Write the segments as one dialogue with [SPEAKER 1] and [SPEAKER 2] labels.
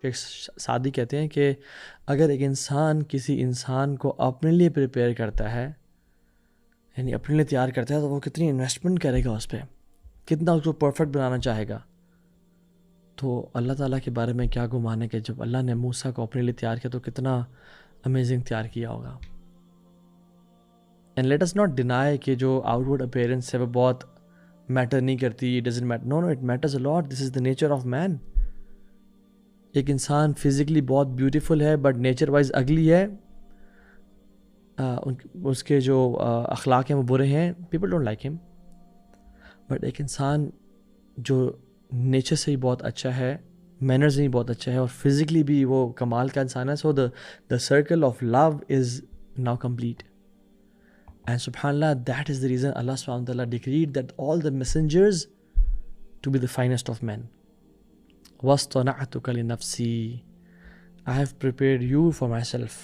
[SPEAKER 1] ایک سعدی کہتے ہیں کہ اگر ایک انسان کسی انسان کو اپنے لیے پریپیئر کرتا ہے، یعنی اپنے لیے تیار کرتا ہے، تو وہ کتنی انویسٹمنٹ کرے گا اس پہ، کتنا اس کو پرفیکٹ بنانا چاہے گا. تو اللہ تعالیٰ کے بارے میں کیا گمان ہے کہ جب اللہ نے موسیٰ کو اپنے لیے تیار کیا تو کتنا امیزنگ تیار کیا ہوگا. And let us not deny کہ جو آؤٹ ورڈ اپیئرنس ہے وہ بہت میٹر نہیں کرتی، it doesn't matter. No it matters a lot. This is the nature of man. ایک انسان فزیکلی بہت بیوٹیفل ہے بٹ نیچر وائز اگلی ہے، اس کے جو اخلاق ہیں وہ برے ہیں، پیپل ڈونٹ لائک ہم. بٹ ایک انسان جو نیچر سے ہی بہت اچھا ہے، مینرز سے ہی بہت اچھا ہے، اور فزیکلی بھی وہ کمال کا انسان ہے، so the circle of love is now complete. And سبحان اللہ، دیٹ از دا ریزن اللہ سبحانہ وتعالیٰ decreed that all the messengers to be the finest of man. وَاصْطَنَعْتُكَ لِنَفْسِي، I have prepared you for myself.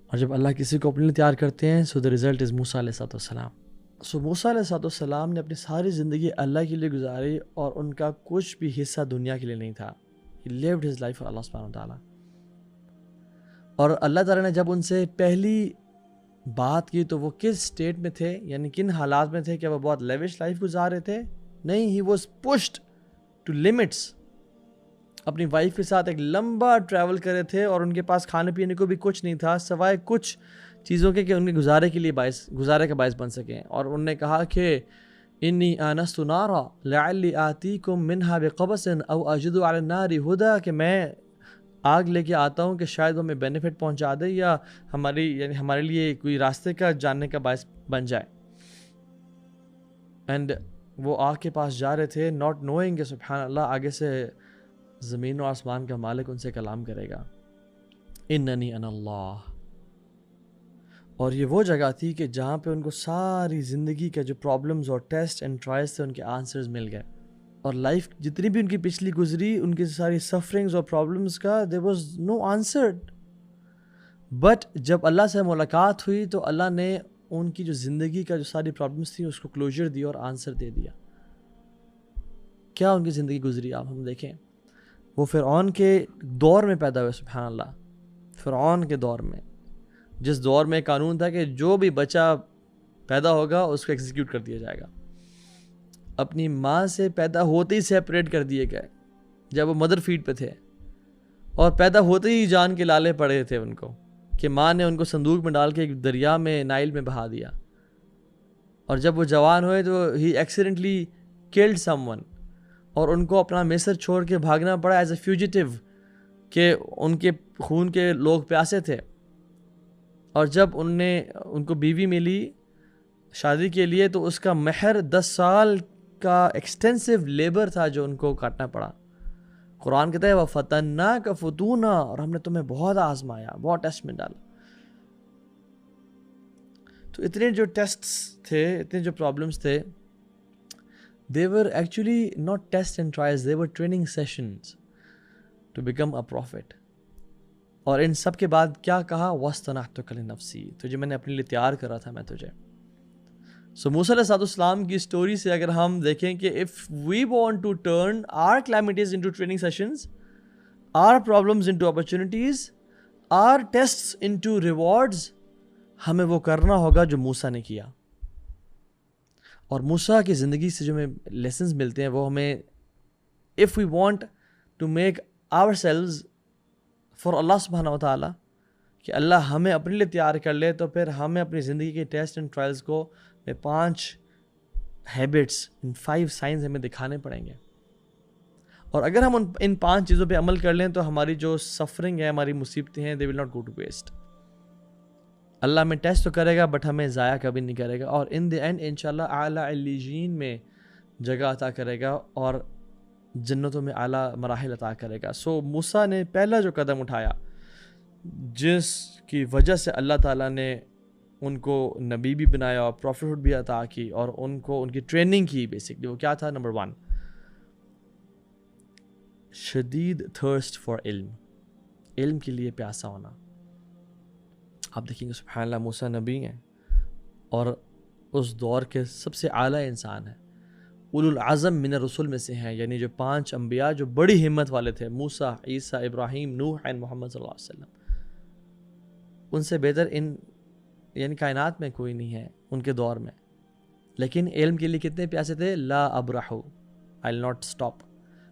[SPEAKER 1] اور جب اللہ کسی کو اپنے لیے تیار کرتے ہیں، سو دا ریزلٹ از موسیٰ علیہ السلام. سو موسیٰ علیہ السلام نے اپنی ساری زندگی اللہ کے لیے گزاری، اور ان کا کچھ بھی حصہ دنیا کے لیے نہیں تھا. He lived his life for اللہ سبحانہ وتعالیٰ. اور اللہ تعالیٰ نے جب ان سے پہلی بات کی تو وہ کس سٹیٹ میں تھے، یعنی کن حالات میں تھے؟ کہ وہ بہت لیوش لائف گزار رہے تھے؟ نہیں. He was pushed to limits. اپنی وائف کے ساتھ ایک لمبا ٹریول کر رہے تھے، اور ان کے پاس کھانے پینے کو بھی کچھ نہیں تھا سوائے کچھ چیزوں کے کہ ان کے گزارے کے لیے گزارے کا باعث بن سکیں. اور انہوں نے کہا کہ انی آنست نارا لعلی آتیکم منہا بقبس او اجد علی النار ہدا، کہ میں آگ لے کے آتا ہوں کہ شاید ہمیں بینیفٹ پہنچا دے یا ہمارے لیے کوئی راستے کا جاننے کا باعث بن جائے. اینڈ وہ آگ کے پاس جا رہے تھے ناٹ نوئنگ کہ سبحان اللہ آگے سے زمین و آسمان کا مالک ان سے کلام کرے گا، اننی انا اللہ. اور یہ وہ جگہ تھی کہ جہاں پہ ان کو ساری زندگی کا جو پرابلمز اور ٹیسٹ اینڈ ٹرائلز تھے ان کے آنسرز مل گئے. اور لائف جتنی بھی ان کی پچھلی گزری، ان کی ساری سفرنگز اور پرابلمز کا there was no answer. But جب اللہ سے ملاقات ہوئی تو اللہ نے ان کی جو زندگی کا جو ساری پرابلمز تھیں اس کو کلوجر دیا اور آنسر دے دیا. کیا ان کی زندگی گزری آپ ہم دیکھیں. وہ فرعون کے دور میں پیدا ہوئے، سبحان اللہ. فرعون کے دور میں، جس دور میں قانون تھا کہ جو بھی بچہ پیدا ہوگا اس کو ایگزیکیوٹ کر دیا جائے گا. اپنی ماں سے پیدا ہوتے ہی سیپریٹ کر دیے گئے جب وہ مدر فیڈ پہ تھے، اور پیدا ہوتے ہی جان کے لالے پڑے تھے ان کو کہ ماں نے ان کو صندوق میں ڈال کے ایک دریا میں نائل میں بہا دیا. اور جب وہ جوان ہوئے تو ہی ایکسیڈنٹلی کلڈ سم ون، اور ان کو اپنا مصر چھوڑ کے بھاگنا پڑا ایز اے فیوجیٹیو کہ ان کے خون کے لوگ پیاسے تھے. اور جب ان کو بیوی ملی شادی کے لیے تو اس کا مہر 10 سال کا ایکسٹینسو لیبر تھا جو ان کو کاٹنا پڑا. قرآن کہتا ہے وَفَتَنَّاكَ فُتُونًا، اور ہم نے تمہیں بہت آزمایا، بہت ٹیسٹ میں ڈالا. تو اتنے جو ٹیسٹس تھے، اتنے جو پرابلمس تھے، they were actually not tests and trials, they were training sessions to become a prophet. اور ان سب کے بعد کیا کہا؟ وَاصْطَنَعْتُكَ لِنَفْسِي، تجھے میں نے اپنے لیے تیار کرا تھا میں تجھے. سو موسیٰ علیہ السلام کی سٹوری سے اگر ہم دیکھیں کہ if we want to turn our calamities into training sessions, our problems into opportunities, our tests into rewards، ہمیں وہ کرنا ہوگا جو موسیٰ نے کیا. اور موسیٰ کی زندگی سے جو ہمیں لیسنز ملتے ہیں وہ ہمیں if we want to make ourselves for اللہ سبحانہ و تعالیٰ، کہ اللہ ہمیں اپنے لیے تیار کر لے، تو پھر ہمیں اپنی زندگی کے ٹیسٹ اینڈ ٹرائلز کو 5 ہیبٹس، 5 سائنز ہمیں دکھانے پڑیں گے. اور اگر ہم ان 5 چیزوں پہ عمل کر لیں تو ہماری جو سفرنگ ہے، ہماری مصیبتیں ہیں، they will not go to waste. اللہ ہمیں ٹیسٹ تو کرے گا بٹ ہمیں ضائع کبھی نہیں کرے گا، اور ان دی اینڈ انشاءاللہ اعلیٰ علیین میں جگہ عطا کرے گا اور جنتوں میں اعلیٰ مراحل عطا کرے گا. سو موسیٰ نے پہلا جو قدم اٹھایا جس کی وجہ سے اللہ تعالیٰ نے ان کو نبی بھی بنایا اور پروفیٹ بھی عطا کی اور ان کو ان کی ٹریننگ کی، بیسکلی وہ کیا تھا؟ نمبر 1 شدید تھرسٹ فار علم، علم کے لیے پیاسا ہونا. آپ دیکھیں گے سبحان اللہ موسیٰ نبی ہیں اور اس دور کے سب سے اعلیٰ انسان ہیں، اولو العزم من الرسول میں سے ہیں، یعنی جو 5 انبیاء جو بڑی ہمت والے تھے، موسیٰ، عیسیٰ، ابراہیم، نوح اینڈ محمد صلی اللہ علیہ وسلم، ان سے بہتر یعنی کائنات میں کوئی نہیں ہے ان کے دور میں. لیکن علم کے لیے کتنے پیاسے تھے؟ لا ابرحو، I'll not stop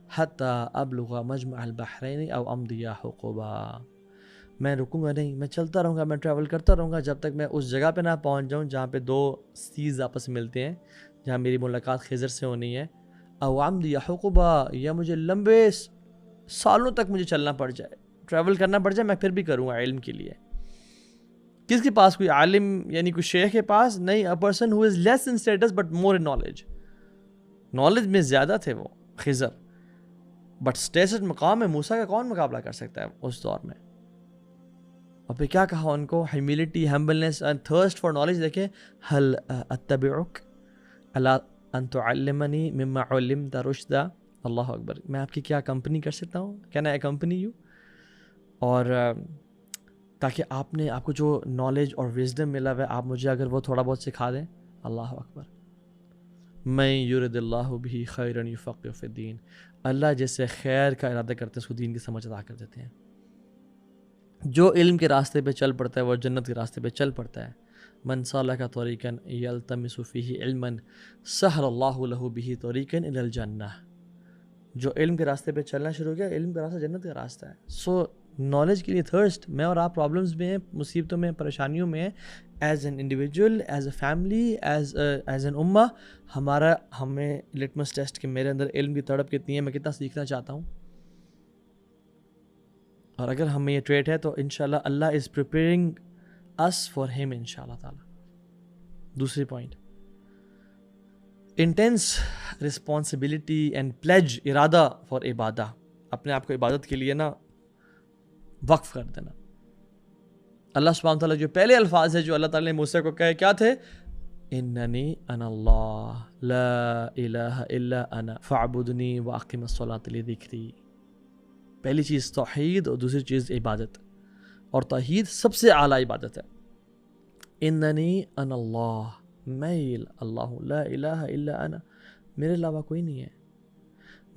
[SPEAKER 1] حتی ابلغ مجمع البحرین او امضی حقبا، میں رکوں گا نہیں، میں چلتا رہوں گا، میں ٹریول کرتا رہوں گا جب تک میں اس جگہ پہ نہ پہنچ جاؤں جہاں پہ 2 سیز آپس میں ملتے ہیں، جہاں میری ملاقات خضر سے ہونی ہے. او امضی حقبا، یا مجھے لمبے سالوں تک مجھے چلنا پڑ جائے، ٹریول کرنا پڑ جائے، میں پھر بھی کروں گا علم کے لیے. کس کے پاس؟ کوئی عالم یعنی کوئی شیخ کے پاس نہیں. a person who is less in status but more in knowledge. Knowledge میں زیادہ تھے وہ خضر، بٹ اسٹیٹس مقام میں موسیٰ کا کون مقابلہ کر سکتا ہے اس دور میں؟ اور پھر کیا کہا ان کو؟ Humility, humbleness and thirst for knowledge. دیکھیں، هل اتبعک الا ان تعلمنی مما علمت رشدا. اللہ اکبر، میں آپ کی کیا کمپنی کر سکتا ہوں؟ Can I accompany you? اور تاکہ آپ کو جو نالج اور وزڈم ملا ہے، آپ مجھے اگر وہ تھوڑا بہت سکھا دیں. اللہ اکبر. میں یرد اللہ بہ خیرا یفقہ فی الدین، اللہ جیسے خیر کا ارادہ کرتے ہیں اس کو دین کی سمجھ عطا کر دیتے ہیں. جو علم کے راستے پہ چل پڑتا ہے وہ جنت کے راستے پہ چل پڑتا ہے. من سلک طریقا یلتمس فیہ علما سہل اللہ لہ بہ طریقا الی الجنہ. جو علم کے راستے پہ چلنا شروع کیا، علم کا راستہ جنت کا راستہ ہے. سو نالج کے لیے تھرسٹ. میں اور آپ پرابلمز میں ہیں، مصیبتوں میں، پریشانیوں میں ہیں، as an individual, as a family, as an امہ. ہمیں لٹمس ٹیسٹ کہ میرے اندر علم کی تڑپ کتنی ہے، میں کتنا سیکھنا چاہتا ہوں. اور اگر ہمیں یہ ٹریٹ ہے تو انشاءاللہ اللہ از پریپیئرنگ اس فار ہم انشاءاللہ تعالی. دوسری point, intense responsibility and pledge, ارادہ فار عبادہ. اپنے آپ کو عبادت کے لیے نا وقف کر دینا. اللہ سبحانہ تعالیٰ جو پہلے الفاظ ہے جو اللہ تعالیٰ نے موسیٰ کو کہے کیا تھے؟ اننی انا اللہ لا الہ الا انا فاعبدنی واقم الصلاۃ لذکری. پہلی چیز توحید اور دوسری چیز عبادت، اور توحید سب سے اعلیٰ عبادت ہے. اننی انا اللہ، میں اللہ، لا الہ الا انا، میرے علاوہ کوئی نہیں ہے.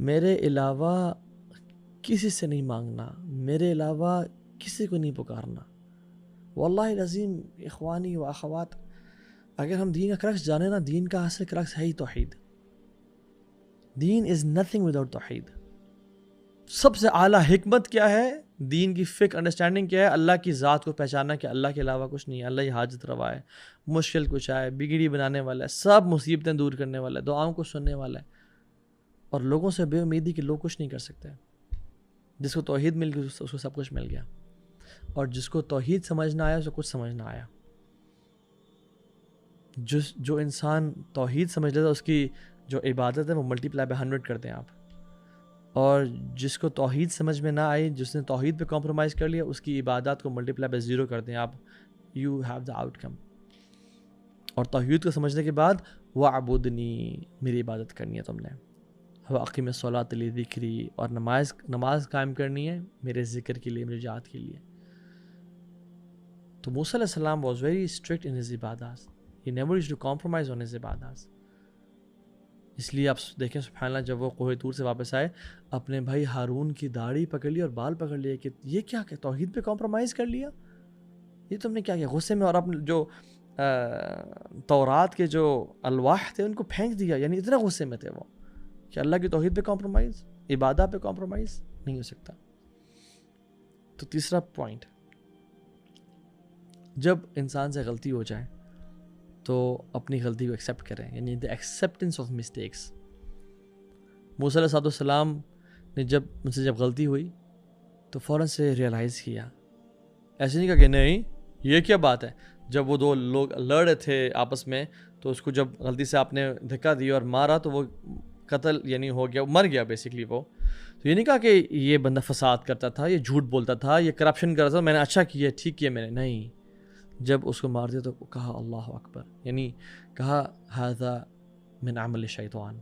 [SPEAKER 1] میرے علاوہ کسی سے نہیں مانگنا، میرے علاوہ کسی کو نہیں پکارنا. واللہ العظیم اخوانی و اخوات، اگر ہم دین کا کرکس جانے نا، دین کا اصل کرکس ہے ہی توحید. دین از نتھنگ وداؤٹ توحید. سب سے اعلیٰ حکمت کیا ہے؟ دین کی فکر، انڈرسٹینڈنگ کیا ہے؟ اللہ کی ذات کو پہچاننا کہ اللہ کے علاوہ کچھ نہیں ہے. اللہ ہی حاجت روا ہے، مشکل کچھ آئے، بگڑی بنانے والا ہے، سب مصیبتیں دور کرنے والا ہے، دعاؤں کو سننے والا ہے. اور لوگوں سے بے امیدی کہ لوگ کچھ نہیں کر سکتے. جس کو توحید مل گئی اس کو سب کچھ مل گیا، اور جس کو توحید سمجھ نہ آیا اس کو کچھ سمجھ نہ آیا. جو انسان توحید سمجھ لیتا اس کی جو عبادت ہے وہ ملٹی پلائی بائی 100 کرتے ہیں آپ. اور جس کو توحید سمجھ میں نہ آئی، جس نے توحید پہ کمپرومائز کر لیا، اس کی عبادات کو ملٹی پلائی بائی 0 کرتے ہیں آپ. یو ہیو دا آؤٹ کم. اور توحید کو سمجھنے کے بعد وَاعْبُدْنِی، میری عبادت کرنی ہے تم نے. وَأَقِمِ الصَّلَاةَ لِذِکْرِی، اور نماز قائم کرنی ہے میرے ذکر کے لیے، میری جہاد کے لیے. تو موسیٰ علیہ السلام was very strict in his عبادات. He never used to compromise on his عبادات. اس لیے آپ دیکھیں سبحان اللہ، جب وہ کوہ طور سے واپس آئے، اپنے بھائی ہارون کی داڑھی پکڑ لی اور بال پکڑ لیے کہ یہ کیا کہ توحید پہ کمپرومائز کر لیا، یہ تم نے کیا کیا؟ غصے میں. اور اپنے جو تورات کے جو الواح تھے ان کو پھینک دیا. یعنی اتنا غصے میں تھے وہ کہ اللہ کی توحید پہ کمپرومائز، عبادت پہ کمپرومائز نہیں ہو سکتا. تو تیسرا پوائنٹ، جب انسان سے غلطی ہو جائے تو اپنی غلطی کو ایکسیپٹ کریں، یعنی دی ایکسیپٹنس آف مسٹیکس. موسیٰ علیہ السلام نے جب مجھ سے جب غلطی ہوئی تو فوراً سے ریئلائز کیا. ایسے نہیں کہا کہ نہیں یہ کیا بات ہے. جب وہ 2 لوگ لڑ رہے تھے آپس میں تو اس کو جب غلطی سے آپ نے دھکا دیا اور مارا تو وہ قتل یعنی ہو گیا، مر گیا بیسکلی وہ. تو یہ نہیں کہا کہ یہ بندہ فساد کرتا تھا، یہ جھوٹ بولتا تھا، یہ کرپشن کرتا تھا، میں نے اچھا کیا، ٹھیک کیا میں نے. نہیں، جب اس کو مار دیا تو کہا اللہ اکبر، یعنی کہا ھذا من عمل الشیطان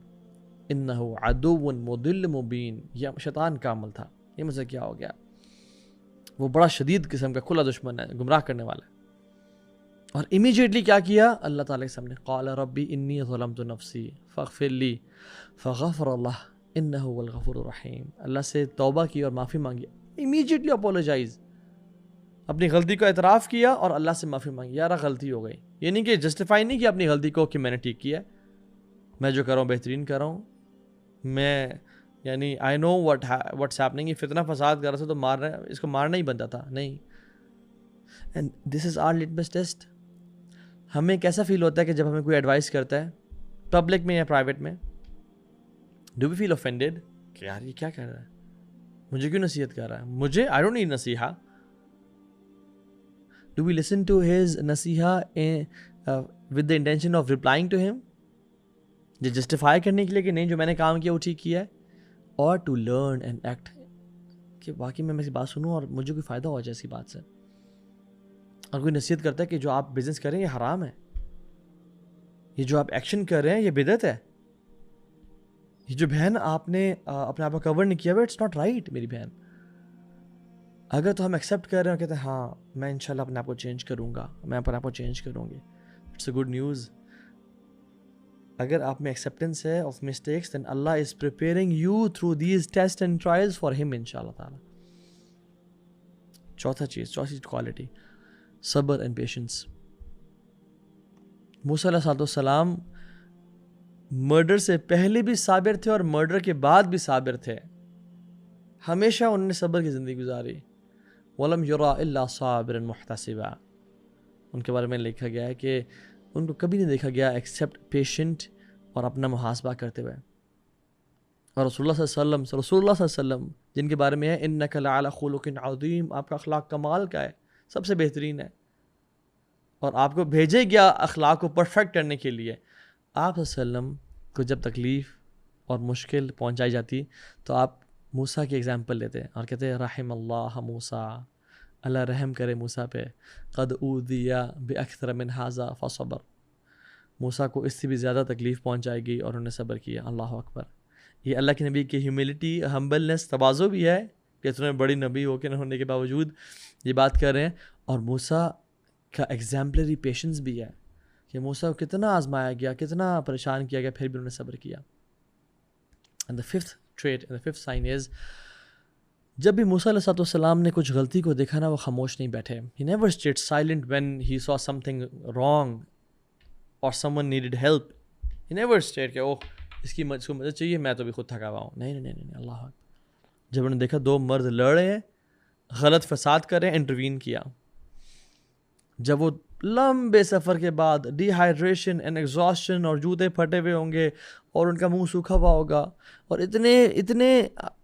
[SPEAKER 1] انہ عدو مضل مبین. یہ شیطان کا عمل تھا، یہ مجھ سے کیا ہو گیا. وہ بڑا شدید قسم کا کھلا دشمن ہے، گمراہ کرنے والا ہے. اور امیجیٹلی کیا کیا اللہ تعالیٰ کے سامنے، قال ربی انی ظلمت نفسی فاغفر لی فغفر اللہ انہ هو الغفور الرحیم، اللہ سے توبہ کی اور معافی مانگی، امیجیٹلی اپولوجائز، اپنی غلطی کو اعتراف کیا اور اللہ سے معافی مانگی، یار غلطی ہو گئی، یہ نہیں کہ جسٹیفائی نہیں کیا اپنی غلطی کو کہ میں نے ٹھیک کیا ہے، میں جو کر رہا ہوں بہترین کر رہا ہوں، میں یعنی آئی نو واٹس ہیپننگ، یہ فتنہ فساد کر رہا تھا تو مارنا، اس کو مارنا ہی بنتا تھا، نہیں. And this is our litmus test. ہمیں کیسا فیل ہوتا ہے کہ جب ہمیں کوئی ایڈوائس کرتا ہے پبلک میں یا پرائیویٹ میں، ڈو وی فیل اوفینڈیڈ کہ یار یہ کیا کہہ رہا ہے، مجھے کیوں نصیحت کر رہا ہے، مجھے آئی ڈونٹ نیڈ نصیحہ. Do we listen to his نصیحہ with the intention of replying to him, جو جسٹیفائی کرنے کے لیے کہ نہیں جو میں نے کام کیا وہ ٹھیک کیا ہے، اور ٹو لرن اینڈ ایکٹ کہ واقعی میں اس کی بات سنوں اور مجھے کوئی فائدہ ہو جائے اس کی بات سے. اور کوئی نصیحت کرتا ہے کہ جو آپ بزنس کر رہے ہیں یہ حرام ہے، یہ جو آپ ایکشن کر رہے ہیں یہ بدعت ہے، یہ جو بہن آپ نے اپنے آپ کو کور نہیں کیا ہوا، اٹس ناٹ رائٹ میری بہن. اگر تو ہم ایکسیپٹ کر رہے ہیں اور کہتے ہیں ہاں میں انشاءاللہ اپنے آپ کو چینج کروں گا، میں اپنے آپ کو چینج کروں گی، اٹس اے گڈ نیوز. اگر آپ میں ایکسیپٹنس ہے آف مسٹیکس دین اللہ is preparing you through these test and trials for ہم انشاءاللہ تعالیٰ. چوتھی کوالٹی، صبر اینڈ پیشنس. موسیٰ علیہ السلام مرڈر سے پہلے بھی صابر تھے اور مرڈر کے بعد بھی صابر تھے، ہمیشہ انہوں نے صبر کی زندگی گزاری. وَلَمْ يُرَى إِلَّا صَابِرًا مُحْتَسِبًا، ان کے بارے میں لکھا گیا ہے کہ ان کو کبھی نہیں دیکھا گیا ایکسیپٹ پیشنٹ اور اپنا محاسبہ کرتے ہوئے. اور رسول اللہ صلی اللہ علیہ وسلم جن کے بارے میں ہے اِنَّكَ لَعَلَىٰ خُلُقٍ عَظِيمٍ، آپ کا اخلاق کمال کا ہے، سب سے بہترین ہے، اور آپ کو بھیجے گیا اخلاق کو پرفیکٹ کرنے کے لیے. آپ صلی اللہ علیہ وسلم کو جب تکلیف اور مشکل پہنچائی جاتی تو آپ موسیٰ کی ایگزامپل لیتے اور کہتے ہیں رحم اللہ موسیٰ، اللہ رحم کرے موسیٰ پہ، قد اوذی باکثر من ھذا فصبر، موسیٰ کو اس سے بھی زیادہ تکلیف پہنچائی گئی اور انہوں نے صبر کیا. اللہ اکبر. یہ اللہ کے نبی کی ہیوملٹی، ہمبلنس، تواضع بھی ہے کہ اتنے بڑی نبی ہو کے نہ ہونے کے باوجود یہ بات کر رہے ہیں. اور موسیٰ کا ایگزامپلری پیشنس بھی ہے کہ موسیٰ کو کتنا آزمایا گیا، کتنا پریشان کیا گیا، پھر بھی انہوں نے صبر کیا. And the fifth trait and the fifth sign is، جب بھی موسیٰ علیہ السلام نے کچھ غلطی کو دیکھا نا وہ خاموش نہیں بیٹھے. He never stayed silent when he saw something wrong or someone needed help. He never stayed کہ اس کو مدد چاہیے، میں تو بھی خود تھکا ہوا ہوں. نہیں اللہ. جب انہوں نے دیکھا دو مرد لڑ رہے ہیں، غلط فساد کر رہے ہیں، انٹروین کیا. جب وہ لمبے سفر کے بعد ڈی ہائیڈریشن اینڈ ایگزاسشن اور جوتے پھٹے ہوئے ہوں گے اور ان کا منہ سوکھا ہوا ہوگا اور اتنے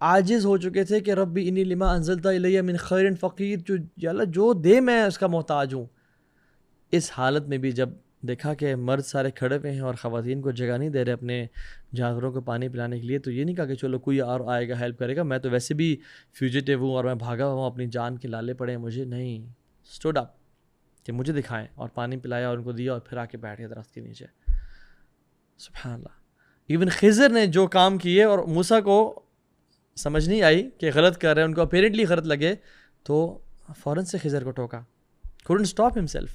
[SPEAKER 1] عاجز ہو چکے تھے کہ ربی انی لما انزلت الیہ من خیر فقیر، یا اللہ جو دے میں اس کا محتاج ہوں. اس حالت میں بھی جب دیکھا کہ مرد سارے کھڑے ہوئے ہیں اور خواتین کو جگہ نہیں دے رہے اپنے جانوروں کو پانی پلانے کے لیے، تو یہ نہیں کہا کہ چلو کوئی اور آئے گا ہیلپ کرے گا، میں تو ویسے بھی فیوجیٹیو ہوں اور میں بھاگا ہوا ہوں، اپنی جان کے لالے پڑے ہیں مجھے. نہیں، اسٹوڈ اپ کہ مجھے دکھائیں، اور پانی پلایا اور ان کو دیا اور پھر آ کے بیٹھ گیا درخت کے نیچے. سبحان اللہ. ایون خضر نے جو کام کیے اور موسیٰ کو سمجھ نہیں آئی کہ غلط کر رہے ہیں، ان کو اپیرنٹلی غلط لگے تو فوراً سے خضر کو ٹوکا. couldn't stop himself.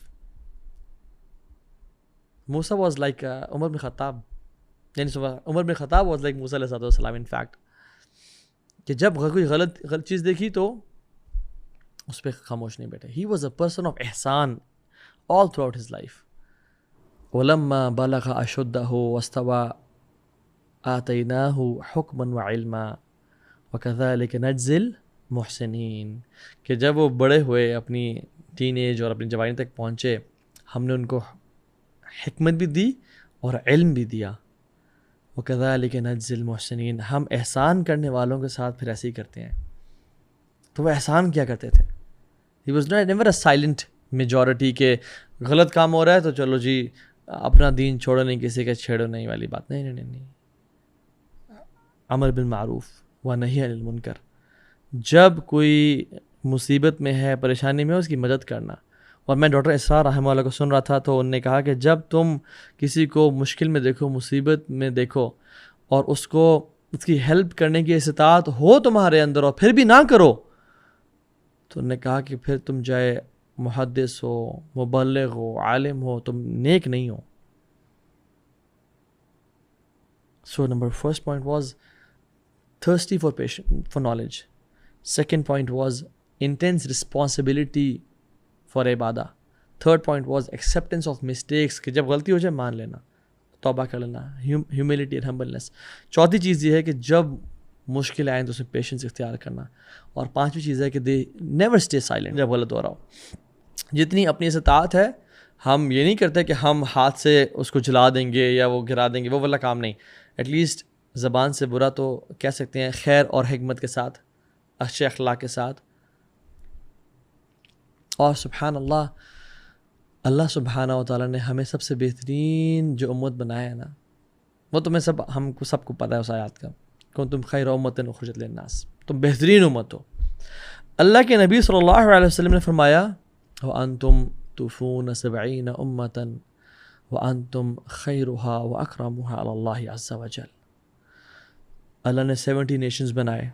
[SPEAKER 1] Musa was like عمر بن خطاب، یعنی عمر بن خطاب was like موسیٰ علیہ السلام in fact، کہ جب کوئی غلط چیز دیکھی تو اس پہ خاموش نہیں بیٹھے. He was a person of Ehsan all throughout his life. وَلَمَّا بَلَغَ أَشُدَّهُ وَاسْتَوَى آتَيْنَاهُ حُكْمًا وَعِلْمًا وَكَذَلِكَ نَجْزِي الْمُحْسِنِينَ، کہ جب وہ بڑے ہوئے، اپنی ٹین ایج اور اپنی جوانی تک پہنچے، ہم نے ان کو حکمت بھی دی اور علم بھی دیا. وَكَذَلِكَ نَجْزِي الْمُحْسِنِينَ، ہم احسان کرنے والوں کے ساتھ پھر ایسے ہی کرتے ہیں. تو وہ احسان کیا کرتے تھے. He was never a silent majority کہ غلط کام ہو رہا ہے تو چلو جی اپنا دین چھوڑو نہیں، کسی کا چھیڑو نہیں والی بات. نہیں. امر بالمعروف و نہی عن المنکر، جب کوئی مصیبت میں ہے، پریشانی میں ہے، اس کی مدد کرنا. اور میں ڈاکٹر اسرار رحمہ اللہ کو سن رہا تھا تو انہوں نے کہا کہ جب تم کسی کو مشکل میں دیکھو، مصیبت میں دیکھو، اور اس کی ہیلپ کرنے کی استطاعت ہو تمہارے اندر اور پھر بھی نہ کرو، تو انہوں نے کہا کہ پھر تم جائے محدث ہو، مبلغ ہو، عالم ہو، تم نیک نہیں ہو. So first point was thirsty for knowledge. Second point was intense responsibility for ibadah. Third point was acceptance of mistakes, کہ جب غلطی ہو جائے مان لینا، توبہ کر لینا، humility and humbleness. چوتھی چیز یہ ہے کہ جب مشکل آئیں تو اس میں پیشنس اختیار کرنا. اور پانچویں چیز ہے کہ they never stay silent جب غلط ہو رہا ہو. جتنی اپنی استطاعت ہے، ہم یہ نہیں کرتے کہ ہم ہاتھ سے اس کو جلا دیں گے یا وہ گرا دیں گے، وہ والا کام نہیں. ایٹ لیسٹ زبان سے برا تو کہہ سکتے ہیں خیر اور حکمت کے ساتھ، اچھے اخلاق کے ساتھ. اور سبحان اللہ، اللہ سبحانہ و تعالیٰ نے ہمیں سب سے بہترین جو امت بنایا ہے نا، وہ تمہیں ہم کو سب کو پتہ ہے اس آیات کا، کنتم خیر امۃ اخرجت للناس، تم بہترین امت ہو. اللہ کے نبی صلی اللہ علیہ وسلم نے فرمایا وَأَنْتُمْ تُوفُونَ 70 أُمَّةً وَأَنْتُمْ خَيْرُهَا وَأَكْرَمُهَا عَلَى اللَّهِ عَزَّ وَجَلَّ. اللہ نے 70 نیشنز بنائے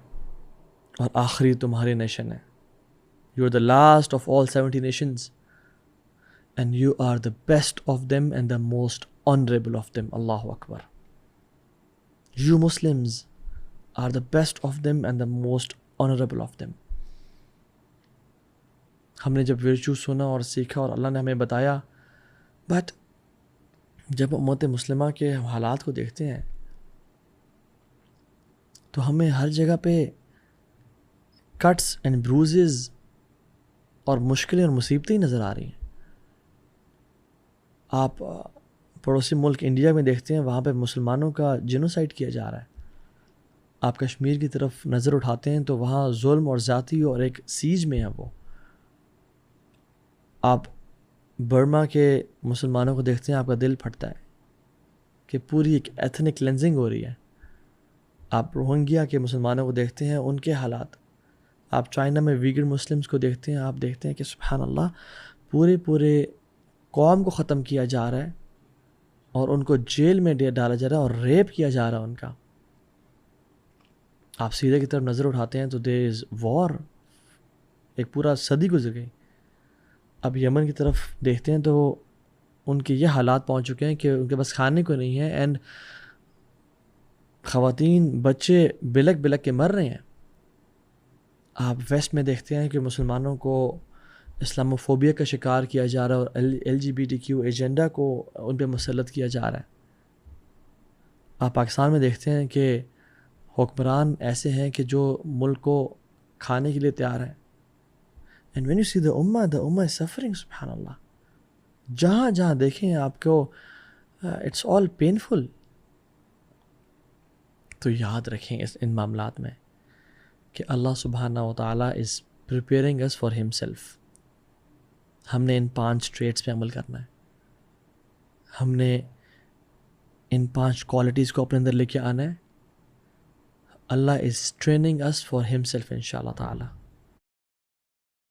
[SPEAKER 1] اور آخری تمہاری نیشن ہے. You are the last of all 70 nations and you are the best of them and the most honorable of them. Allahu Akbar. You Muslims are the best of them and the most honorable of them. ہم نے جب virtue سنا اور سیکھا اور اللہ نے ہمیں بتایا، بٹ جب امت مسلمہ کے حالات کو دیکھتے ہیں تو ہمیں ہر جگہ پہ کٹس اینڈ بروزز اور مشکلیں اور مصیبتیں نظر آ رہی ہیں. آپ پڑوسی ملک انڈیا میں دیکھتے ہیں، وہاں پہ مسلمانوں کا جینوسائڈ کیا جا رہا ہے. آپ کشمیر کی طرف نظر اٹھاتے ہیں تو وہاں ظلم اور ذاتی اور ایک سیج میں ہے وہ. آپ برما کے مسلمانوں کو دیکھتے ہیں، آپ کا دل پھٹتا ہے کہ پوری ایک ایتھنک کلینزنگ ہو رہی ہے. آپ روہنگیا کے مسلمانوں کو دیکھتے ہیں، ان کے حالات. آپ چائنا میں ویگر مسلمز کو دیکھتے ہیں، آپ دیکھتے ہیں کہ سبحان اللہ پورے قوم کو ختم کیا جا رہا ہے اور ان کو جیل میں ڈالا جا رہا ہے اور ریپ کیا جا رہا ہے ان کا. آپ سیریا کی طرف نظر اٹھاتے ہیں تو دیر از وار، ایک پورا صدی گزر گئی. اب یمن کی طرف دیکھتے ہیں تو ان کے یہ حالات پہنچ چکے ہیں کہ ان کے پاس کھانے کو نہیں ہے، اینڈ خواتین بچے بلک کے مر رہے ہیں. آپ ویسٹ میں دیکھتے ہیں کہ مسلمانوں کو اسلاموفوبیا کا شکار کیا جا رہا ہے اور LGBTQ ایجنڈا کو ان پہ مسلط کیا جا رہا ہے. آپ پاکستان میں دیکھتے ہیں کہ حکمران ایسے ہیں کہ جو ملک کو کھانے کے لیے تیار ہیں. And when you see the ummah is suffering, سبحان اللہ. جہاں دیکھیں آپ کو it's all painful. تو یاد رکھیں ان معاملات میں کہ اللہ سبحانہ و تعالیٰ is preparing us for himself. ہم نے ان 5 ٹریٹس پہ عمل کرنا ہے. ہم نے ان 5 کوالٹیز کو اپنے اندر لے کے آنا ہے. اللہ is training us for himself انشاءاللہ تعالیٰ.